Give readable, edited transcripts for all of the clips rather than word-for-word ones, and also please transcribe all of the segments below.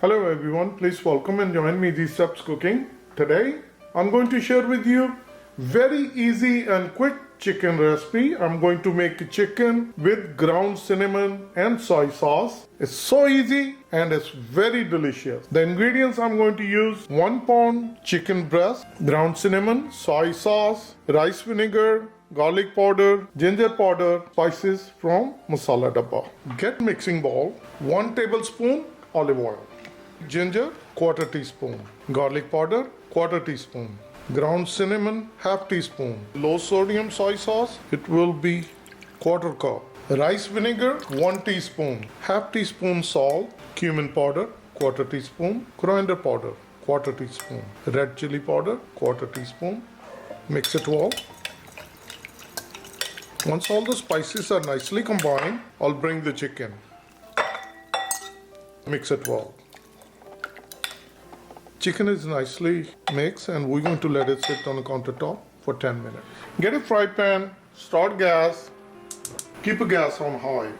Hello everyone, please welcome and join me Easy Steps Cooking. Today I'm going to share with you very easy and quick chicken recipe. I'm going to make chicken with ground cinnamon and soy sauce. It's so easy and it's very delicious. The ingredients I'm going to use: 1 pound chicken breast, ground cinnamon, soy sauce, rice vinegar, garlic powder, ginger powder, spices from masala dabba. Get mixing bowl, 1 tablespoon olive oil, ginger 1/4 teaspoon, garlic powder 1/4 teaspoon, ground cinnamon 1/2 teaspoon, low sodium soy sauce it will be 1/4 cup, rice vinegar 1 teaspoon, 1/2 teaspoon salt, cumin powder 1/4 teaspoon, coriander powder 1/4 teaspoon, red chili powder 1/4 teaspoon. Mix it well. Once all the spices are nicely combined, I'll bring the chicken. Mix it well. Chicken is nicely mixed and we're going to let it sit on the countertop for 10 minutes. Get a fry pan, start gas, keep the gas on high.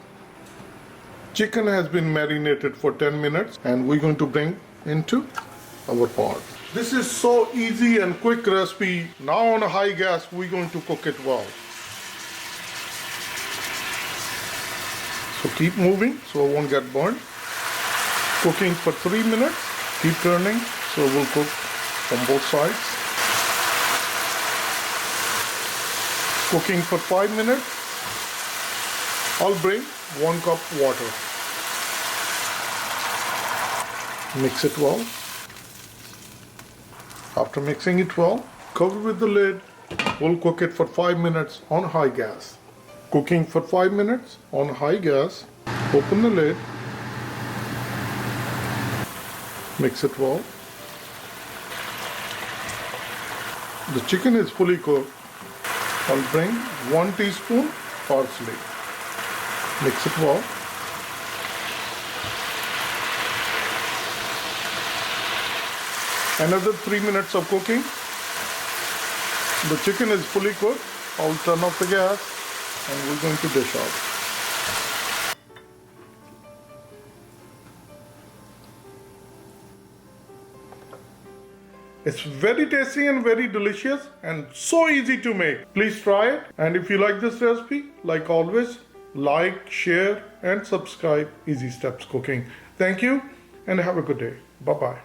Chicken has been marinated for 10 minutes and we're going to bring into our pot. This is so easy and quick recipe. Now on a high gas we're going to cook it well. So keep moving so it won't get burned. Cooking for 3 minutes. Keep turning so it will cook from both sides. Cooking for 5 minutes. I'll bring 1 cup water. Mix it well. After mixing it well, cover with the lid. We'll cook it for 5 minutes on high gas. Cooking for 5 minutes on high gas. Open the lid. Mix it well. The chicken is fully cooked. I'll bring 1 teaspoon parsley. Mix it well. Another 3 minutes of cooking. The chicken is fully cooked. I'll turn off the gas and we're going to dish out. It's very tasty and very delicious and so easy to make. Please try it. And if you like this recipe, like always, like, share and subscribe Easy Steps Cooking. Thank you and have a good day. Bye-bye.